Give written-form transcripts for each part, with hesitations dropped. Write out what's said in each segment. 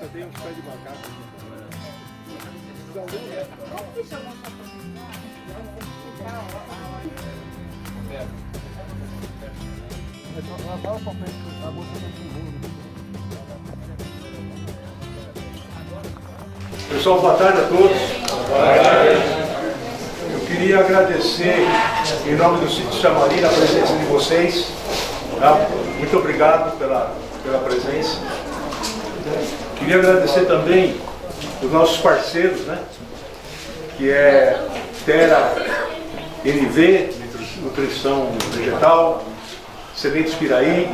Nossa, tem uns pés de batata. Pessoal, boa tarde a todos. Eu queria agradecer, em nome do Sítio Samarina, a presença de vocês. Tá? Muito obrigado pela presença. Queria agradecer também os nossos parceiros, né? Que é Terra NV, Nutrição Vegetal, Sementes Piraí,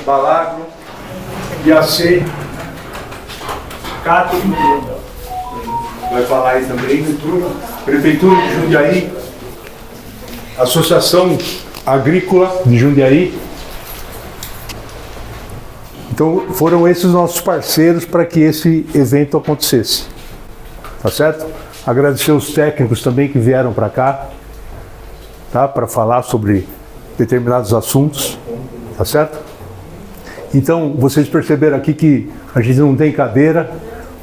Balagro, IAC, Cato, vai falar aí também, Prefeitura de Jundiaí, Associação Agrícola de Jundiaí. Então foram esses nossos parceiros para que esse evento acontecesse, tá certo? Agradecer os técnicos também que vieram para cá, tá? Para falar sobre determinados assuntos, tá certo? Então vocês perceberam aqui que a gente não tem cadeira,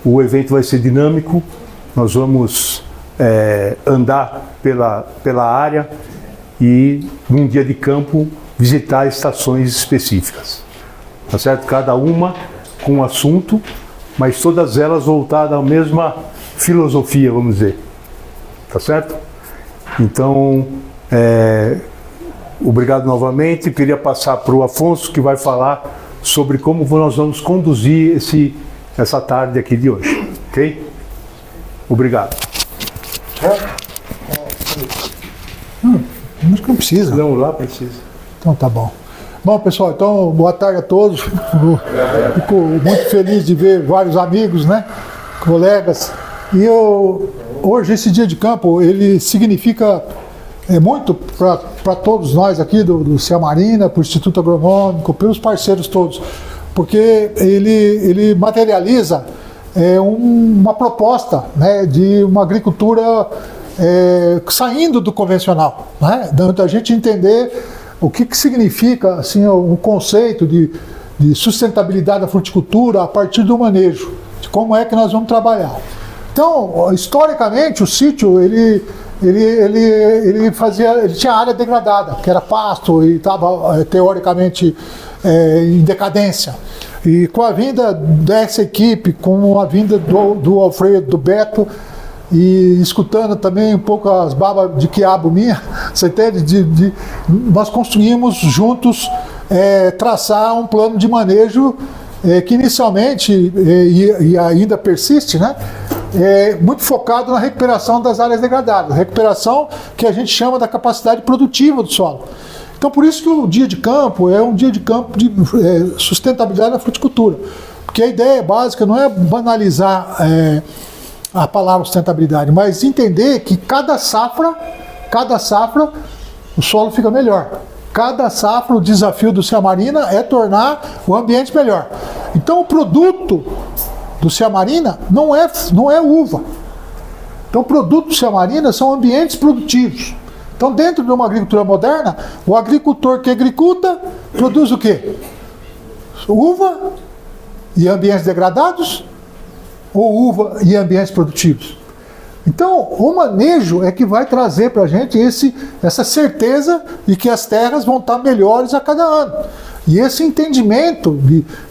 o evento vai ser dinâmico, nós vamos andar pela área e num dia de campo visitar estações específicas. Tá certo? Cada uma com um assunto, mas todas elas voltadas à mesma filosofia, vamos dizer. Tá certo? Então, obrigado novamente. Queria passar para o Afonso, que vai falar sobre como nós vamos conduzir essa tarde aqui de hoje. Ok? Obrigado. Acho que não precisa. Não, lá precisa. Então tá bom. Bom, pessoal, então boa tarde a todos. Fico muito feliz de ver vários amigos, né? Colegas. E hoje esse dia de campo, ele significa muito para todos nós aqui do Ciamarina, para o Instituto Agronômico, pelos parceiros todos, porque ele materializa uma proposta, né, de uma agricultura saindo do convencional, né? Da gente entender o que significa assim, um conceito de sustentabilidade da fruticultura a partir do manejo, de como é que nós vamos trabalhar. Então, historicamente, o sítio ele tinha área degradada, que era pasto e estava teoricamente em decadência. E com a vinda dessa equipe, com a vinda do Alfredo, do Beto, e escutando também um pouco as babas de quiabo minha, você entende? Nós conseguimos juntos traçar um plano de manejo que inicialmente, e ainda persiste, né? Muito focado na recuperação das áreas degradadas, recuperação que a gente chama da capacidade produtiva do solo. Então por isso que o dia de campo é um dia de campo de sustentabilidade da fruticultura, porque a ideia básica não é banalizar a palavra sustentabilidade, mas entender que cada safra o solo fica melhor. Cada safra, o desafio do Ciamarina é tornar o ambiente melhor. Então o produto do Ciamarina não é uva. Então o produto do Ciamarina são ambientes produtivos. Então dentro de uma agricultura moderna, o agricultor que agriculta produz o quê? Uva e ambientes degradados? Ou uva e ambientes produtivos? Então, o manejo é que vai trazer para a gente essa certeza de que as terras vão estar melhores a cada ano. E esse entendimento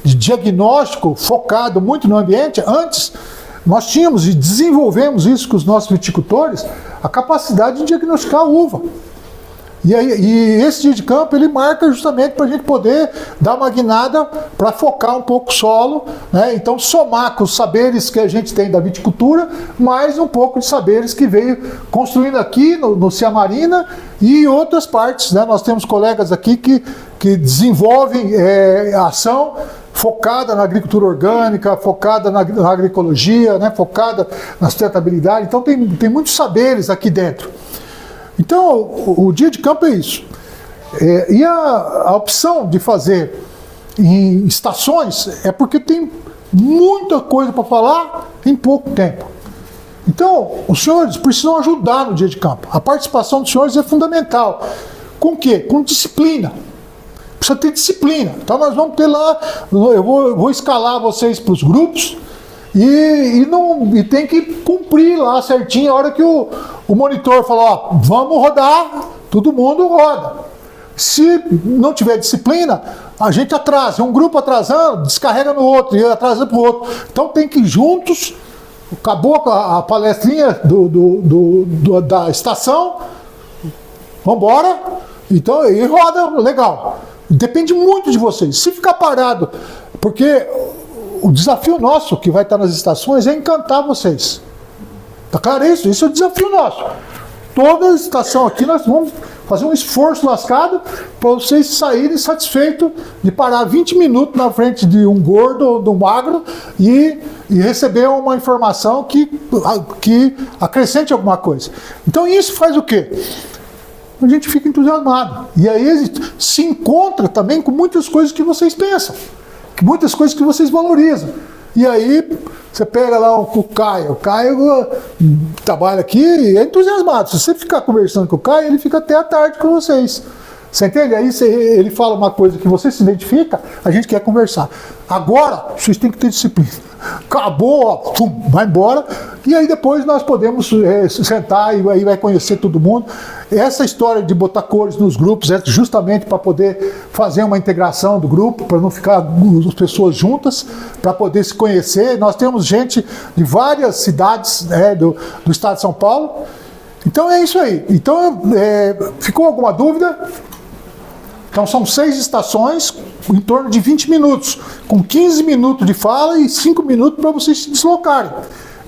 de diagnóstico focado muito no ambiente, antes nós tínhamos e desenvolvemos isso com os nossos viticultores, a capacidade de diagnosticar a uva. E esse dia de campo ele marca justamente para a gente poder dar uma guinada para focar um pouco o solo, né? Então somar com os saberes que a gente tem da viticultura, mais um pouco de saberes que veio construindo aqui no Ciamarina e em outras partes, né? Nós temos colegas aqui que desenvolvem ação focada na agricultura orgânica, focada na agroecologia, né? Focada na sustentabilidade. Então tem muitos saberes aqui dentro. Então, o dia de campo é isso. E a opção de fazer em estações é porque tem muita coisa para falar em pouco tempo. Então, os senhores precisam ajudar no dia de campo. A participação dos senhores é fundamental. Com o quê? Com disciplina. Precisa ter disciplina. Então, nós vamos ter lá, eu vou escalar vocês para os grupos, E tem que cumprir lá certinho a hora que o monitor falou, ó, vamos rodar, todo mundo roda. Se não tiver disciplina, a gente atrasa, um grupo atrasando, descarrega no outro e atrasa para o outro. Então tem que ir juntos, acabou a palestrinha da estação, vamos embora, então, e roda legal. Depende muito de vocês. Se ficar parado, porque o desafio nosso que vai estar nas estações é encantar vocês. Tá claro isso? Isso é o desafio nosso. Toda estação aqui nós vamos fazer um esforço lascado para vocês saírem satisfeitos de parar 20 minutos na frente de um gordo ou de um magro e receber uma informação que acrescente alguma coisa. Então isso faz o quê? A gente fica entusiasmado. E aí se encontra também com muitas coisas que vocês pensam, muitas coisas que vocês valorizam. E aí você pega lá o Caio trabalha aqui e é entusiasmado. Se você ficar conversando com o Caio, ele fica até a tarde com vocês. Você entende? Aí ele fala uma coisa que você se identifica, a gente quer conversar. Agora, vocês têm que ter disciplina. Acabou, ó, vai embora. E aí depois nós podemos sentar e aí vai conhecer todo mundo. Essa história de botar cores nos grupos é justamente para poder fazer uma integração do grupo, para não ficar as pessoas juntas, para poder se conhecer. Nós temos gente de várias cidades do estado de São Paulo. Então é isso aí. Então, ficou alguma dúvida? Então são 6 estações, em torno de 20 minutos, com 15 minutos de fala e 5 minutos para vocês se deslocarem.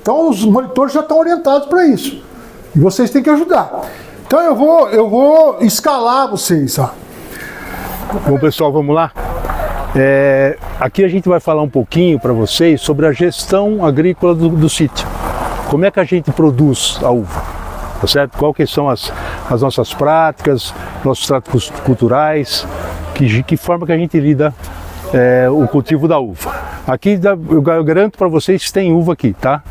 Então os monitores já estão orientados para isso. E vocês têm que ajudar. Então eu vou escalar vocês. Ó. Bom, pessoal, vamos lá? Aqui a gente vai falar um pouquinho para vocês sobre a gestão agrícola do sítio. Como é que a gente produz a uva? Tá certo? Qual que são as nossas práticas, nossos tratos culturais, que forma que a gente lida o cultivo da uva. Aqui eu garanto para vocês que tem uva aqui, tá?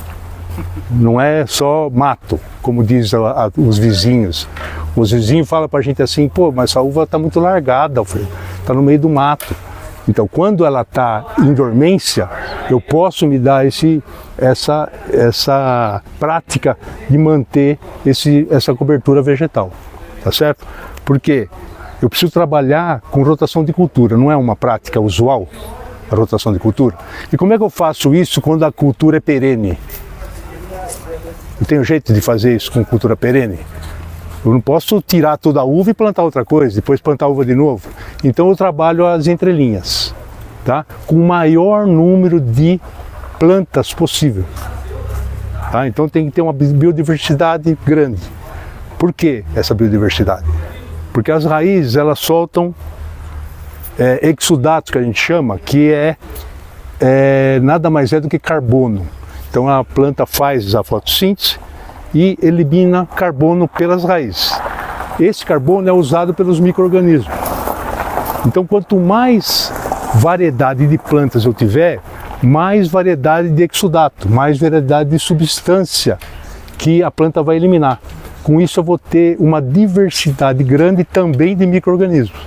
Não é só mato, como diz os vizinhos. Os vizinhos falam para a gente assim, pô, mas essa uva está muito largada, Alfredo, está no meio do mato. Então, quando ela está em dormência, eu posso me dar essa prática de manter essa cobertura vegetal, tá certo? Porque eu preciso trabalhar com rotação de cultura, não é uma prática usual a rotação de cultura. E como é que eu faço isso quando a cultura é perene? Eu tenho jeito de fazer isso com cultura perene? Eu não posso tirar toda a uva e plantar outra coisa, depois plantar a uva de novo. Então eu trabalho as entrelinhas, tá? Com o maior número de plantas possível. Tá? Então tem que ter uma biodiversidade grande. Por que essa biodiversidade? Porque as raízes elas soltam exudatos, que a gente chama, que nada mais é do que carbono. Então a planta faz a fotossíntese e elimina carbono pelas raízes. Esse carbono é usado pelos micro-organismos. Então, quanto mais variedade de plantas eu tiver, mais variedade de exudato, mais variedade de substância que a planta vai eliminar. Com isso eu vou ter uma diversidade grande também de micro-organismos.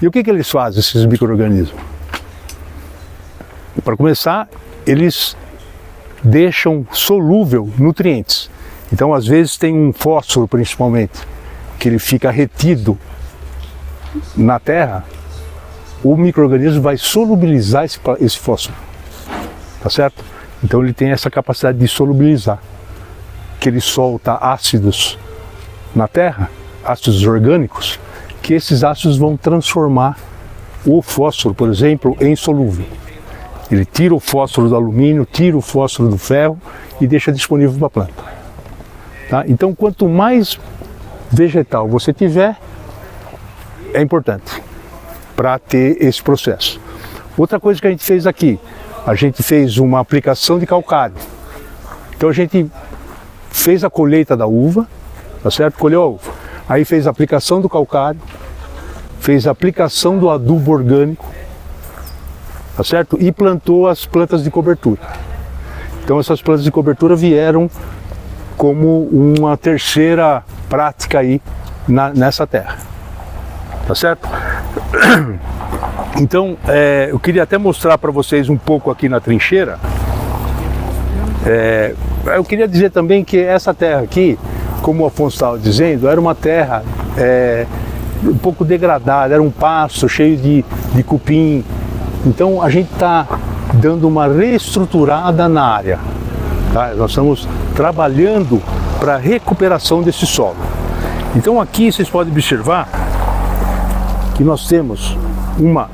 E o que eles fazem, esses micro-organismos? Para começar, eles deixam solúvel nutrientes. Então, às vezes tem um fósforo, principalmente, que ele fica retido na terra, o micro-organismo vai solubilizar esse fósforo, tá certo? Então ele tem essa capacidade de solubilizar, que ele solta ácidos na terra, ácidos orgânicos, que esses ácidos vão transformar o fósforo, por exemplo, em solúvel. Ele tira o fósforo do alumínio, tira o fósforo do ferro e deixa disponível para a planta. Tá? Então, quanto mais vegetal você tiver, é importante para ter esse processo. Outra coisa que a gente fez aqui, a gente fez uma aplicação de calcário. Então a gente fez a colheita da uva, tá certo? Colheu a uva. Aí fez a aplicação do calcário, fez a aplicação do adubo orgânico, tá certo? E plantou as plantas de cobertura. Então essas plantas de cobertura vieram como uma terceira prática aí nessa terra, tá certo? Então eu queria até mostrar para vocês um pouco aqui na trincheira Eu queria dizer também que essa terra aqui, como o Afonso estava dizendo, era uma terra um pouco degradada, era um pasto cheio de cupim. Então a gente está dando uma reestruturada na área. Tá? Nós estamos trabalhando para a recuperação desse solo. Então aqui vocês podem observar que nós temos uma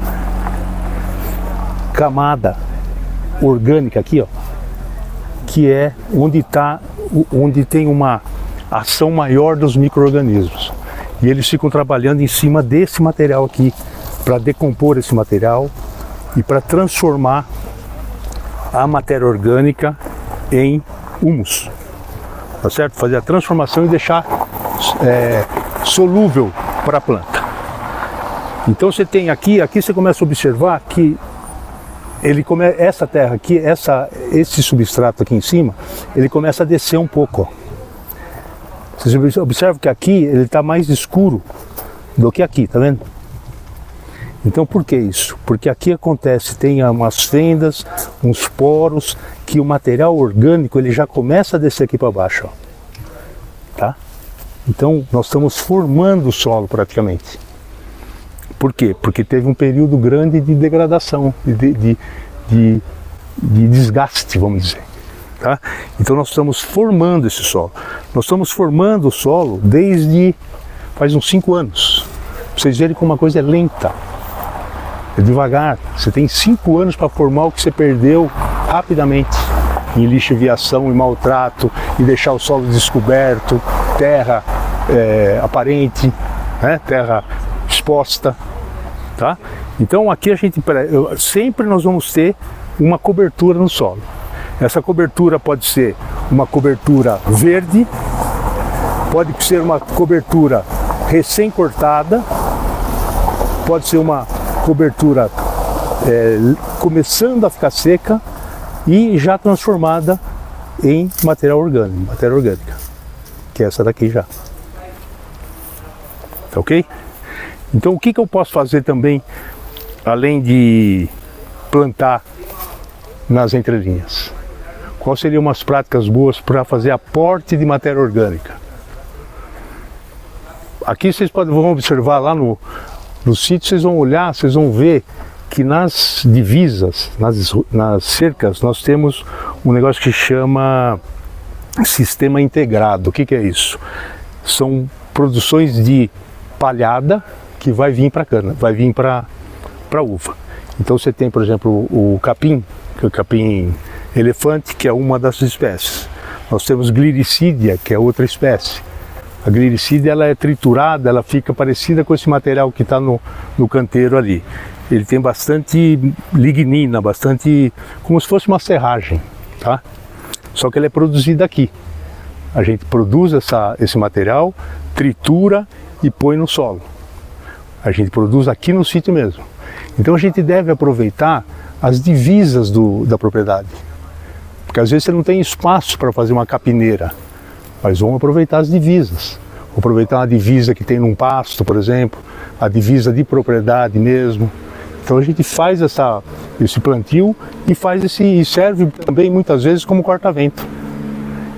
camada orgânica aqui, ó, que é onde tem uma ação maior dos micro-organismos. E eles ficam trabalhando em cima desse material aqui, para decompor esse material e para transformar a matéria orgânica em humus. Tá certo? Fazer a transformação e deixar solúvel para a planta. Então você tem aqui você começa a observar que essa terra aqui, esse substrato aqui em cima, ele começa a descer um pouco. Ó. Vocês observam que aqui ele está mais escuro do que aqui, tá vendo? Então por que isso? Porque aqui tem umas fendas, uns poros, que o material orgânico ele já começa a descer aqui para baixo. Ó. Tá? Então nós estamos formando o solo praticamente. Por quê? Porque teve um período grande de degradação, de desgaste, vamos dizer. Tá? Então nós estamos formando esse solo. Nós estamos formando o solo desde faz uns 5 anos. Pra vocês verem como uma coisa é lenta, é devagar. Você tem 5 anos para formar o que você perdeu rapidamente em lixiviação e maltrato, e deixar o solo descoberto, terra aparente, né? Terra exposta. Tá? Então aqui sempre nós vamos ter uma cobertura no solo. Essa cobertura pode ser uma cobertura verde, pode ser uma cobertura recém-cortada, pode ser uma cobertura começando a ficar seca e já transformada em matéria orgânica, que é essa daqui já. Tá ok? Então o que eu posso fazer também, além de plantar nas entrelinhas? Quais seriam umas práticas boas para fazer aporte de matéria orgânica? Aqui vocês vão observar lá no sítio, vocês vão olhar, vocês vão ver que nas divisas, nas cercas, nós temos um negócio que chama sistema integrado. O que é isso? São produções de palhada que vai vir para cana, vai vir para uva. Então você tem, por exemplo, o capim, que é o capim elefante, que é uma das espécies. Nós temos gliricídia, que é outra espécie. A gliricídia ela é triturada, ela fica parecida com esse material que está no canteiro ali. Ele tem bastante lignina, como se fosse uma serragem, tá? Só que ele é produzido aqui. A gente produz esse material, tritura e põe no solo. A gente produz aqui no sítio mesmo. Então a gente deve aproveitar as divisas da propriedade. Porque às vezes você não tem espaço para fazer uma capineira, mas vamos aproveitar as divisas. Vou aproveitar uma divisa que tem num pasto, por exemplo, a divisa de propriedade mesmo. Então a gente faz esse plantio e serve também muitas vezes como corta-vento.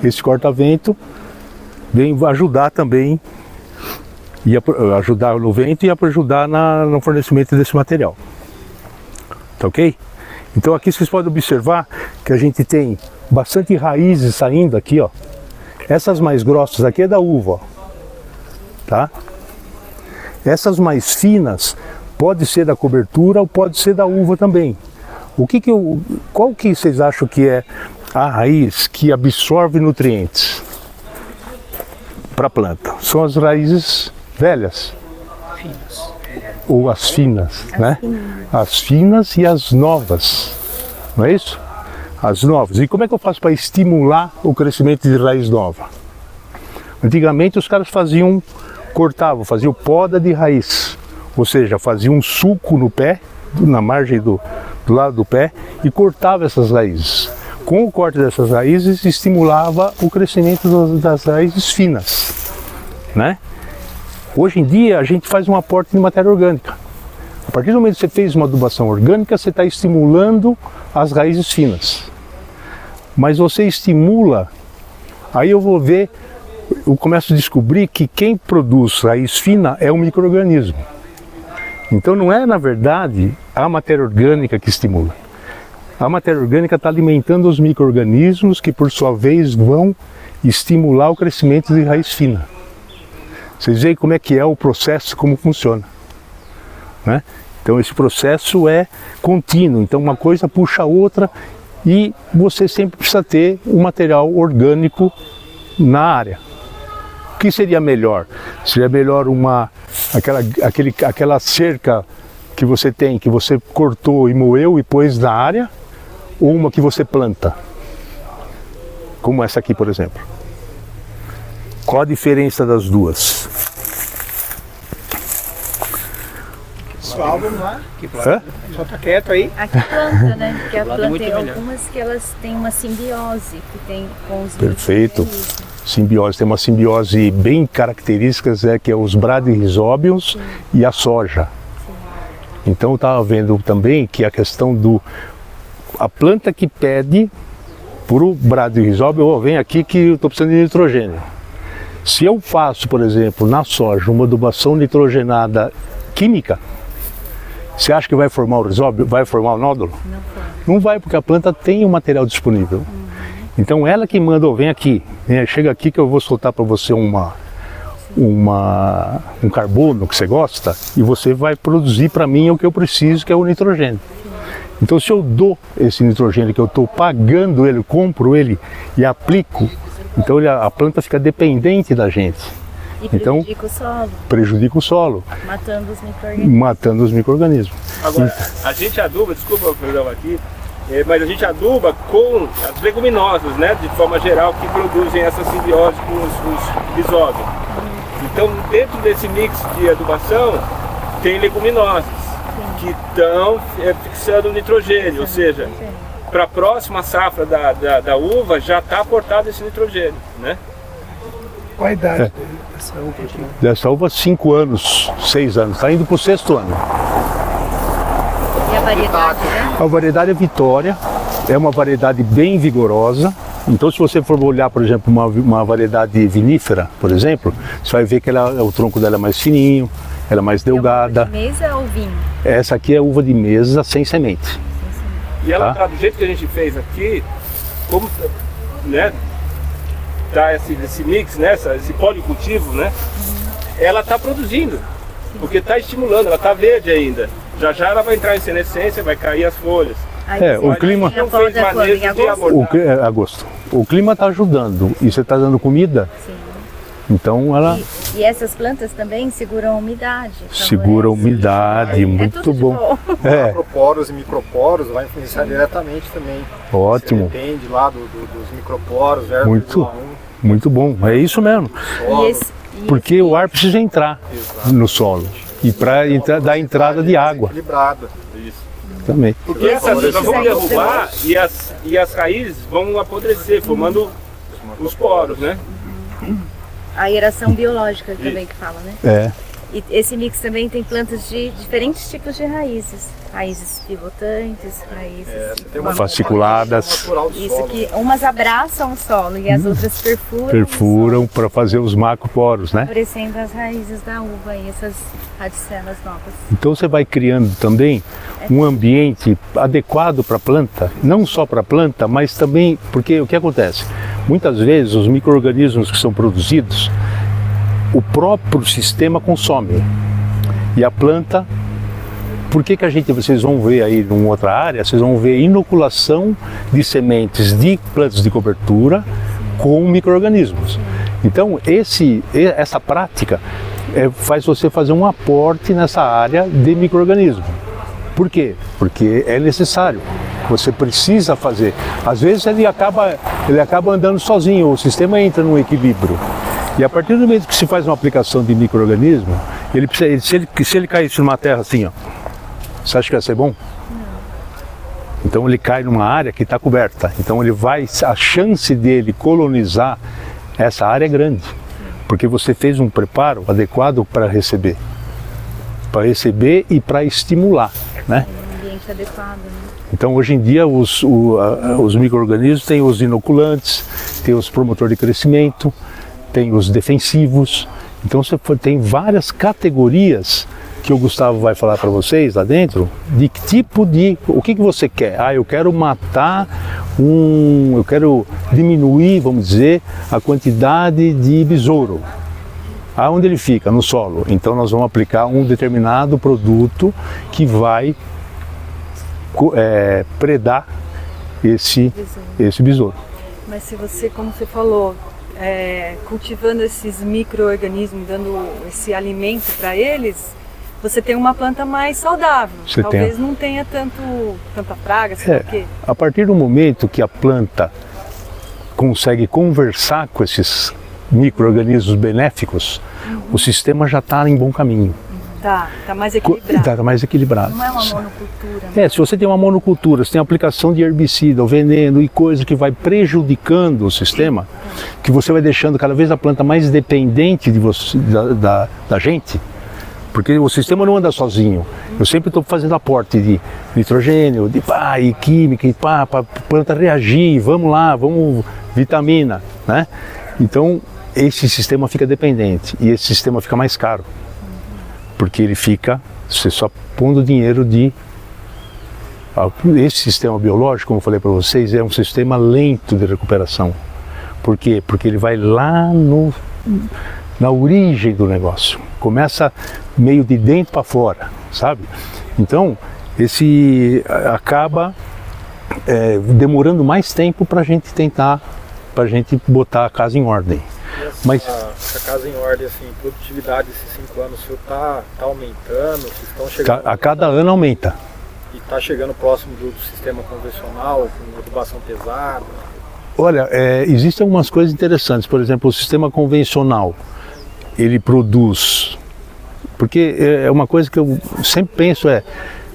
Esse corta-vento vem ajudar também, e ajudar no vento e ajudar no fornecimento desse material. Tá ok? Então aqui vocês podem observar que a gente tem bastante raízes saindo aqui, ó. Essas mais grossas aqui é da uva, ó. Tá? Essas mais finas pode ser da cobertura ou pode ser da uva também. Qual que vocês acham que é a raiz que absorve nutrientes para a planta? São as raízes velhas. Finas. Ou as finas, né? As finas e as novas, não é isso? As novas. E como é que eu faço para estimular o crescimento de raiz nova? Antigamente os caras faziam poda de raiz, ou seja, faziam um sulco no pé, na margem do lado do pé, e cortava essas raízes. Com o corte dessas raízes estimulava o crescimento das raízes finas, né? Hoje em dia a gente faz um aporte de matéria orgânica. A partir do momento que você fez uma adubação orgânica, você está estimulando as raízes finas. mas você estimula, aí eu vou ver, eu começo a descobrir que quem produz raiz fina é um micro-organismo. Então não é, na verdade, a matéria orgânica que estimula. A matéria orgânica está alimentando os micro-organismos que, por sua vez, vão estimular o crescimento de raiz fina. Vocês veem como é que é o processo, como funciona, né? Então esse processo é contínuo, então uma coisa puxa a outra e você sempre precisa ter um material orgânico na área. O que seria melhor? Seria melhor aquela cerca que você tem, que você cortou e moeu e pôs na área, ou uma que você planta? Como essa aqui, por exemplo. Qual a diferença das duas? Pessoal, vamos lá. Só tá quieto aí. Aqui planta, né? Porque a planta muito tem melhor. algumas que elas têm uma simbiose, que tem com os Perfeito. micro-organismos. Simbiose, tem uma simbiose bem característica, que é os bradyrhizóbios e a soja. Então eu estava vendo também que a questão a planta que pede para o bradyrhizóbio, vem aqui que eu estou precisando de nitrogênio. Se eu faço, por exemplo, na soja, uma adubação nitrogenada química, você acha que vai formar o rizóbio? Vai formar o nódulo? Não vai, porque a planta tem o material disponível. Então ela que manda, vem aqui, chega aqui que eu vou soltar para você um carbono que você gosta e você vai produzir para mim o que eu preciso, que é o nitrogênio. Então se eu dou esse nitrogênio que eu estou pagando ele, compro ele e aplico, então a planta fica dependente da gente. E Então, prejudica o solo, prejudica o solo, matando os micro-organismos. matando os micro-organismos. Agora, a gente aduba, desculpa, perdão aqui, mas a gente aduba com as leguminosas, né, de forma geral, que produzem essa simbiose com os rizóbios. Então, dentro desse mix de adubação, tem leguminosas que estão fixando o nitrogênio, ou seja, para a próxima safra da uva já está aportado esse nitrogênio, né? Qual a idade? Dessa uva, 5 anos, 6 anos, está indo para o 6º ano. E a variedade, né? A variedade é Vitória, é uma variedade bem vigorosa. Então, se você for olhar, por exemplo, uma variedade vinífera, por exemplo, você vai ver que o tronco dela é mais fininho, ela é mais delgada. De mesa ou vinho? Essa aqui é uva de mesa sem semente. E ela Tá. tá do jeito que a gente fez aqui, como, né, tá esse mix, né, esse policultivo, né, ela tá produzindo, porque tá estimulando, ela tá verde ainda. Já já ela vai entrar em senescência, vai cair as folhas. Aí É, você o clima- tem a poda quando? Em agosto? Agosto. O clima está ajudando e você está dando comida, Sim. então ela E essas plantas também seguram a umidade. segura a favorece. umidade, É muito tudo de bom. É, Macroporos e microporos vai influenciar diretamente também. ótimo, Você depende lá dos microporos, versus Muito. do A1, muito bom. É isso mesmo, solo. porque o ar precisa entrar no solo e para dar entrada de água Equilibrada. também. Porque essas nós vamos derrubar e as raízes vão apodrecer, formando os poros, né? A aeração biológica também que fala, né? É, E esse mix também tem plantas de diferentes tipos de raízes. Raízes pivotantes, raízes... Tem uma fasciculadas, natural do Isso solo. que umas abraçam o solo e as outras perfuram. perfuram para fazer os macroporos, né? Favorecendo as raízes da uva e essas radicelas novas. Então você vai criando também um ambiente adequado para a planta, não só para a planta, mas também porque o que acontece? Muitas vezes os micro-organismos que são produzidos, o próprio sistema consome. E a planta, por que vocês vão ver aí em outra área, vocês vão ver inoculação de sementes de plantas de cobertura com micro-organismos. Então essa prática faz você fazer um aporte nessa área de micro-organismo. Por quê? Porque é necessário. Você precisa fazer. Às vezes ele acaba andando sozinho, o sistema entra num equilíbrio. E a partir do momento que se faz uma aplicação de micro-organismo, se ele caísse numa terra assim, ó, você acha que vai ser bom? Então ele cai numa área que está coberta. Então a chance dele colonizar essa área é grande. Porque você fez um preparo adequado para receber. Para receber e para estimular, né? Um ambiente adequado, né? Então, hoje em dia, os micro-organismos têm os inoculantes, tem os promotores de crescimento, tem os defensivos. Então, tem várias categorias que o Gustavo vai falar para vocês lá dentro, de que tipo de... O que você quer? Eu quero matar eu quero diminuir, vamos dizer, a quantidade de besouro. Aonde ele fica? No solo. Então, nós vamos aplicar um determinado produto que vai predar esse besouro. Mas se você, como você falou, cultivando esses micro-organismos, dando esse alimento para eles, você tem uma planta mais saudável. Talvez não tenha tanta praga, sei lá o quê. A partir do momento que a planta consegue conversar com esses micro-organismos benéficos, o sistema já está em bom caminho. Tá mais equilibrado. Tá mais equilibrado. Não é uma monocultura. Se você tem uma monocultura, você tem aplicação de herbicida, o veneno e coisa que vai prejudicando o sistema, que você vai deixando cada vez a planta mais dependente de você, da gente, porque o sistema não anda sozinho. Eu sempre estou fazendo aporte de nitrogênio, e química, para a planta reagir, vamos lá, vitamina, né? Então, esse sistema fica dependente e esse sistema fica mais caro. Porque ele fica, você só pondo dinheiro esse sistema biológico, como eu falei para vocês, é um sistema lento de recuperação. Por quê? Porque ele vai lá na origem do negócio. Começa meio de dentro para fora, sabe? Então, esse acaba demorando mais tempo para a gente tentar, para a gente botar a casa em ordem. Mas a casa em ordem, assim, produtividade esses 5 anos, o senhor está aumentando, vocês estão chegando... A cada ano aumenta. E está chegando próximo do sistema convencional, com adubação pesada? Olha, existem algumas coisas interessantes. Por exemplo, o sistema convencional, ele produz... Porque é uma coisa que eu sempre penso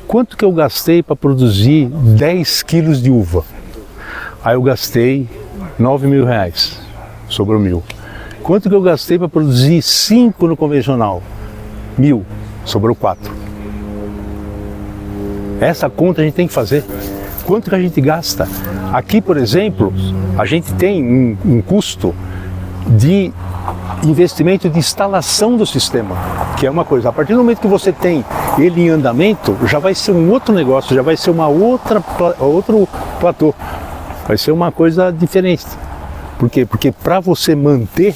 quanto que eu gastei para produzir 10 quilos de uva? Aí eu gastei R$9.000, sobrou 1.000. Quanto que eu gastei para produzir 5 no convencional? 1.000, sobrou 4. Essa conta a gente tem que fazer. Quanto que a gente gasta? Aqui, por exemplo, a gente tem um custo de investimento de instalação do sistema, que é uma coisa. A partir do momento que você tem ele em andamento, já vai ser um outro negócio, já vai ser outro platô. Vai ser uma coisa diferente. Por quê? Porque para você manter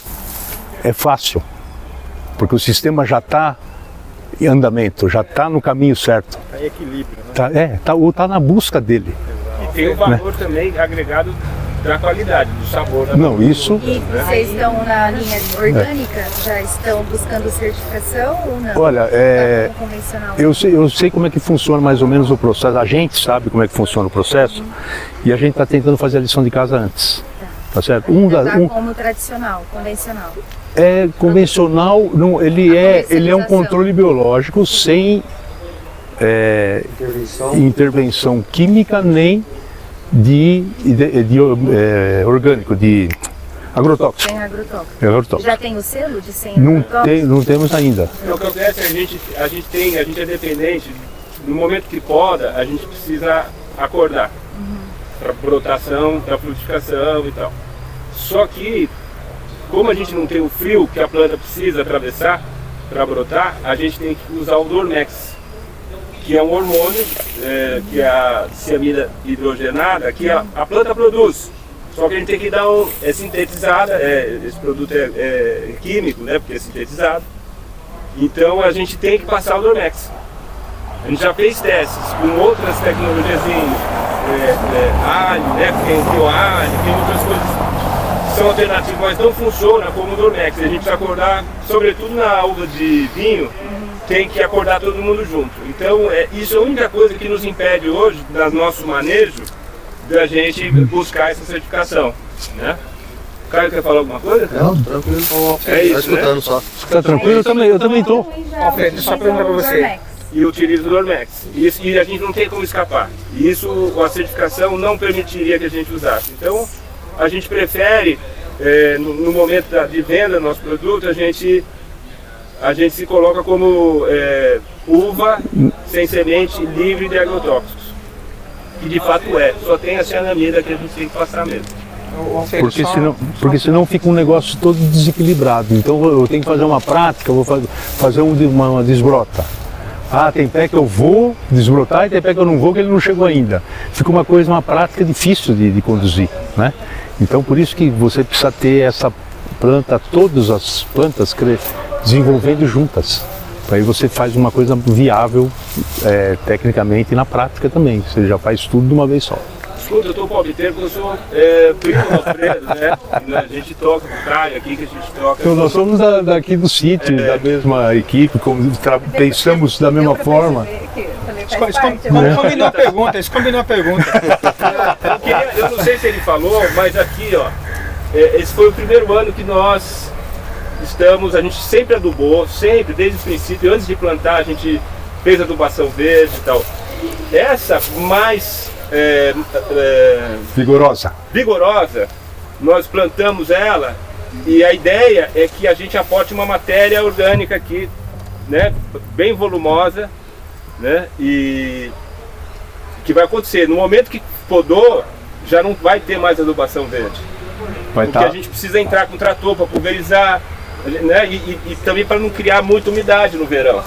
é fácil, porque o sistema já está em andamento, já está no caminho certo. Está em equilíbrio, né? Tá na busca dele. E tem o valor também agregado da qualidade, do sabor. Não, isso... E vocês estão na linha orgânica? Já estão buscando certificação ou não? Olha, convencional? eu sei como é que funciona mais ou menos o processo, a gente sabe como é que funciona o processo, e a gente está tentando fazer a lição de casa antes. Tá certo? Como tradicional, convencional. Convencional, não, ele é um controle biológico sem intervenção química nem de orgânico, de agrotóxico. Sem agrotóxico. Já tem o selo de sem agrotóxico? Não temos ainda. Então, o que acontece é que a gente é dependente, no momento que poda, a gente precisa acordar. Para brotação, para frutificação e tal. Só que, como a gente não tem o frio que a planta precisa atravessar para brotar, a gente tem que usar o Dormex, que é um hormônio, que é a ciamida hidrogenada, que a planta produz. Só que a gente tem que dar é sintetizada, esse produto é químico, né, porque é sintetizado. Então a gente tem que passar o Dormex. A gente já fez testes com outras tecnologias, alho, né? Tem o alho, tem outras coisas que são alternativas, mas não funciona como o Dormex. A gente precisa acordar, sobretudo na uva de vinho, tem que acordar todo mundo junto. Então, isso é a única coisa que nos impede hoje, no nosso manejo, da gente buscar essa certificação, né? O Caio quer falar alguma coisa? Não, tranquilo. É isso, escutando, né? só. Tá tranquilo? Eu também tô. Só perguntar para você. E utiliza o Dormex. E a gente não tem como escapar. E isso, a certificação não permitiria que a gente usasse. Então, a gente prefere, no momento de venda do nosso produto, a gente se coloca como uva sem semente, livre de agrotóxicos. que de fato é. Só tem a cianamida que a gente tem que passar mesmo. Porque senão fica um negócio todo desequilibrado. Então eu tenho que fazer uma prática, eu vou fazer uma desbrota. Ah, tem pé que eu vou desbrotar e tem pé que eu não vou, que ele não chegou ainda. Fica uma prática difícil de conduzir, né? Então por isso que você precisa ter essa planta, todas as plantas desenvolvendo juntas. Aí você faz uma coisa viável tecnicamente e na prática também. Você já faz tudo de uma vez só. Escuta, eu estou palpiteiro porque eu sou primo do Alfredo, né? A gente toca com o Caio aqui, que a gente toca. Então nós somos daqui do sítio, da mesma equipe, pensamos da mesma forma. Combinou a pergunta, isso combinou a pergunta. Eu não sei se ele falou, mas aqui, ó, esse foi o primeiro ano que nós a gente sempre adubou, sempre, desde o princípio, antes de plantar, a gente fez adubação verde e tal. Essa mais vigorosa, nós plantamos ela e a ideia é que a gente aporte uma matéria orgânica aqui, né, bem volumosa, né, e que vai acontecer, no momento que podou, já não vai ter mais adubação verde. Porque a gente precisa entrar com trator para pulverizar, né, e também para não criar muita umidade no verão.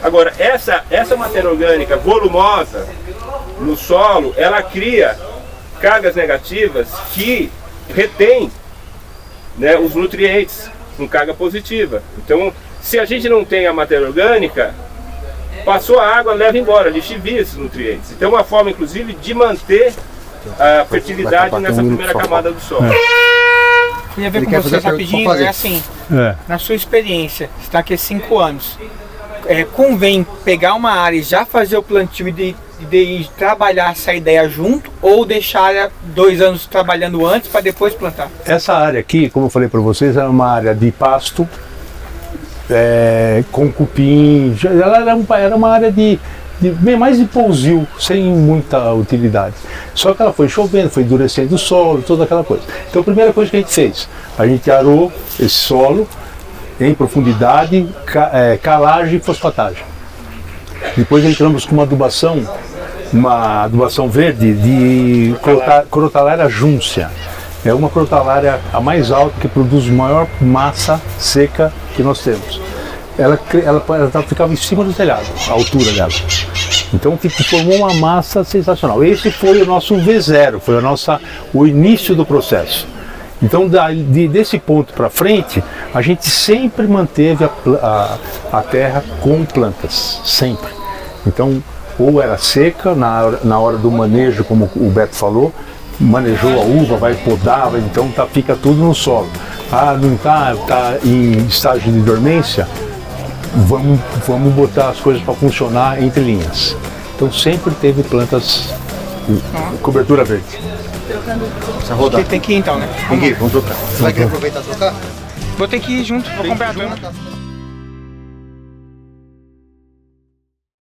Agora, essa matéria orgânica volumosa no solo, ela cria cargas negativas que retém, né, os nutrientes com carga positiva. Então, se a gente não tem a matéria orgânica, passou a água, leva embora, lixivia esses nutrientes. Então, é uma forma, inclusive, de manter a fertilidade nessa primeira camada do solo. Queria ver com vocês rapidinho, assim, na sua experiência, você está aqui há 5 anos, convém pegar uma área e já fazer o plantio e de trabalhar essa ideia junto, ou deixar 2 anos trabalhando antes para depois plantar? Essa área aqui, como eu falei para vocês, era uma área de pasto, com cupim, ela era uma área mais de pousio, sem muita utilidade. Só que ela foi chovendo, foi endurecendo o solo, toda aquela coisa. Então a primeira coisa que a gente fez, a gente arou esse solo em profundidade, calagem e fosfatagem. Depois entramos com uma adubação verde de Crotalária juncea. É uma crotalária a mais alta, que produz maior massa seca que nós temos. Ela ficava em cima do telhado, a altura dela. Então formou uma massa sensacional. Esse foi o nosso V0, foi o início do processo. Então desse ponto para frente, a gente sempre manteve a terra com plantas, sempre. Então, ou era seca na hora do manejo, como o Beto falou, manejou a uva, vai podar, então fica tudo no solo. Ah, não está em estágio de dormência, vamos botar as coisas para funcionar entre linhas. Então sempre teve plantas, cobertura verde. Tem que ir então, né? Tem que ir, vamos trocar. Você vai querer aproveitar e trocar? Vou ter que ir junto, vou comprar a